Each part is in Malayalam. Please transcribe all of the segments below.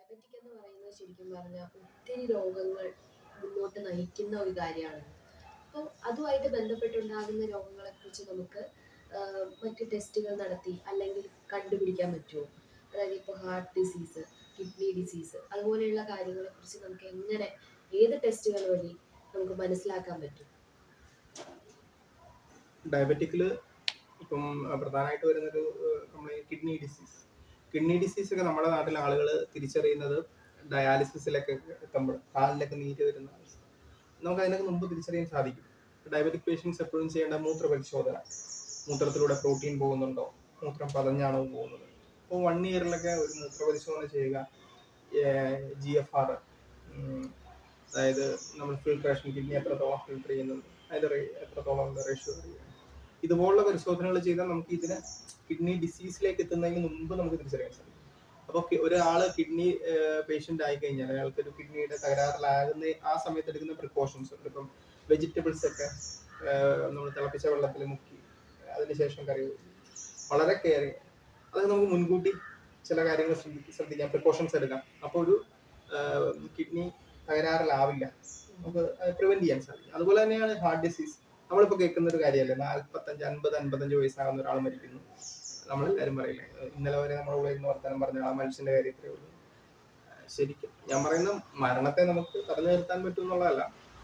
ഡയബറ്റിക് എന്ന് പറയുന്നത് ശരിക്കും പറഞ്ഞാൽ ഒത്തിരി രോഗങ്ങൾ മുന്നോട്ട് നയിക്കുന്ന ഒരു കാര്യമാണ്. അപ്പോൾ അതുമായിട്ട് ബന്ധപ്പെട്ടുണ്ടാകുന്ന രോഗങ്ങളെക്കുറിച്ച് നമുക്ക് മറ്റ് ടെസ്റ്റുകൾ നടത്തി അല്ലെങ്കിൽ കണ്ടുപിടിക്കാൻ പറ്റുമോ? അതായത് ഇപ്പോൾ ഹാർട്ട് ഡിസീസ്, കിഡ്നി ഡിസീസ് അതുപോലെയുള്ള കാര്യങ്ങളെക്കുറിച്ച് നമുക്ക് എങ്ങനെ, ഏത് ടെസ്റ്റുകൾ വഴി നമുക്ക് മനസ്സിലാക്കാൻ പറ്റും? ഡയബറ്റിക്കില് ഇപ്പം പ്രധാനമായിട്ട് വരുന്നൊരു കിഡ്നി ഡിസീസ് ഒക്കെ നമ്മുടെ നാട്ടിലെ ആളുകൾ തിരിച്ചറിയുന്നത് ഡയാലിസിസിലൊക്കെ എത്തുമ്പോൾ കാലിലൊക്കെ നീര് വരുന്ന അവസ്ഥ നമുക്ക് അതിനൊക്കെ മുമ്പ് തിരിച്ചറിയാൻ സാധിക്കും. ഡയബറ്റിക് പേഷ്യൻസ് എപ്പോഴും ചെയ്യേണ്ട മൂത്ര പരിശോധന, മൂത്രത്തിലൂടെ പ്രോട്ടീൻ പോകുന്നുണ്ടോ, മൂത്രം പതഞ്ഞാണോ പോകുന്നത്. അപ്പോൾ 1 ഇയറിലൊക്കെ ഒരു മൂത്ര പരിശോധന ചെയ്യുക, GFR, അതായത് നമ്മൾ ഫിൽട്രേഷൻ, കിഡ്നി എത്രത്തോളം ഫിൽട്ടർ ചെയ്യുന്നുണ്ട്, അതിന്റെ എത്രത്തോളം റേഷ്യോ അറിയുക. ഇതുപോലുള്ള പരിശോധനകൾ ചെയ്താൽ നമുക്ക് ഇതിന് കിഡ്നി ഡിസീസിലേക്ക് എത്തുന്നതിന് മുമ്പ് നമുക്ക് തിരിച്ചറിയാൻ സാധിക്കും. അപ്പോൾ ഒരാള് കിഡ്നി പേഷ്യന്റ് ആയി കഴിഞ്ഞാൽ അയാൾക്ക് ഒരു കിഡ്നിയുടെ തകരാറിലാകുന്ന ആ സമയത്ത് എടുക്കുന്ന പ്രിക്കോഷൻസ് ഉണ്ട്. ഇപ്പം വെജിറ്റബിൾസ് ഒക്കെ നമ്മൾ തിളപ്പിച്ച വെള്ളത്തിൽ മുക്കി അതിനുശേഷം കറി വളരെ കെയറിങ്, അതൊക്കെ നമുക്ക് മുൻകൂട്ടി ചില കാര്യങ്ങൾ ശ്രദ്ധിക്കാം, പ്രിക്കോഷൻസ് എടുക്കാം. അപ്പോൾ ഒരു കിഡ്നി തകരാറിലാവില്ല, നമുക്ക് പ്രിവെന്റ് ചെയ്യാൻ സാധിക്കും. അതുപോലെ തന്നെയാണ് ഹാർട്ട് ഡിസീസ്. നമ്മളിപ്പോൾ കേൾക്കുന്ന ഒരു കാര്യമല്ലേ, 45, 50, 55 വയസ്സാകുന്ന ഒരാൾ മരിക്കുന്നു. നമ്മളെല്ലാവരും പറയില്ലേ, ഇന്നലെ വരെ നമ്മുടെ കൂടെ ഇരുന്ന് വർത്തമാനം പറഞ്ഞ ആ മനുഷ്യന്റെ കാര്യത്തിലേ ഉള്ളൂ. ശരിക്കും ഞാൻ പറയുന്ന മരണത്തെ നമുക്ക് തടഞ്ഞു നിർത്താൻ പറ്റും എന്നുള്ളതല്ല,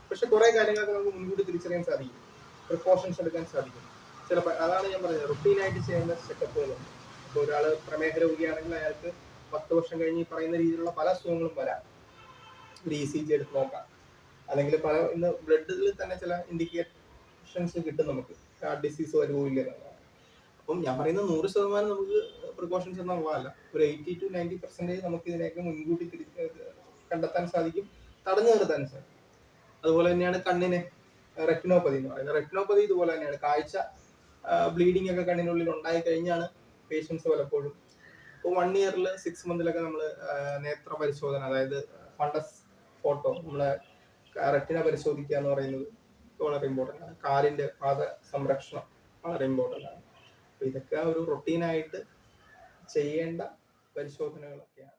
പക്ഷെ കുറെ കാര്യങ്ങളൊക്കെ നമുക്ക് മുൻകൂട്ടി തിരിച്ചറിയാൻ സാധിക്കും, പ്രിക്കോഷൻസ് എടുക്കാൻ സാധിക്കും. ചിലപ്പോൾ അതാണ് ഞാൻ പറഞ്ഞത്, റുട്ടീനായിട്ട് ചെയ്യുന്ന ചെക്കപ്പുകളുണ്ട്. ഇപ്പോൾ ഒരാൾ പ്രമേഹ രോഗിയാണെങ്കിൽ അയാൾക്ക് 10 വർഷം കഴിഞ്ഞ് പറയുന്ന രീതിയിലുള്ള പല അസുഖങ്ങളും വരാം. ഒരു ECG എടുത്ത് നോക്കാം, അല്ലെങ്കിൽ പല ഇന്ന് ബ്ലഡിൽ തന്നെ ചില ഇൻഡിക്കേഷൻസ് കിട്ടും നമുക്ക്, ഹാർട്ട് ഡിസീസ് വരുമോ ഇല്ല. അപ്പം ഞാൻ പറയുന്നത് 100% നമുക്ക് പ്രിക്കോഷൻസ് എന്നുള്ളതല്ല, ഒരു 80 to 90% നമുക്ക് ഇതിനെയൊക്കെ മുൻകൂട്ടി കണ്ടെത്താൻ സാധിക്കും, തടഞ്ഞു നിർത്താൻ സാധിക്കും. അതുപോലെ തന്നെയാണ് കണ്ണിന് റെറ്റിനോപ്പതി എന്ന് പറയുന്നത്. റെറ്റിനോപ്പതി ഇതുപോലെ തന്നെയാണ്, കാഴ്ച ബ്ലീഡിംഗ് ഒക്കെ കണ്ണിനുള്ളിൽ ഉണ്ടായി കഴിഞ്ഞാണ് പേഷ്യൻസ് പലപ്പോഴും. ഇപ്പോൾ 1 ഇയറിൽ 6 മന്തിലൊക്കെ നമ്മൾ നേത്ര പരിശോധന, അതായത് ഫണ്ടസ് ഫോട്ടോ, നമ്മളെ റെറ്റിന പരിശോധിക്കുക എന്ന് പറയുന്നത് വളരെ ഇമ്പോർട്ടൻ്റ് ആണ്. കാലിന്റെ പാദ സംരക്ഷണം വളരെ ഇമ്പോർട്ടൻ്റ് ആണ്. ഇതൊക്കെ ഒരു റൊട്ടീനായിട്ട് ചെയ്യേണ്ട പരിശോധനകളൊക്കെയാണ്.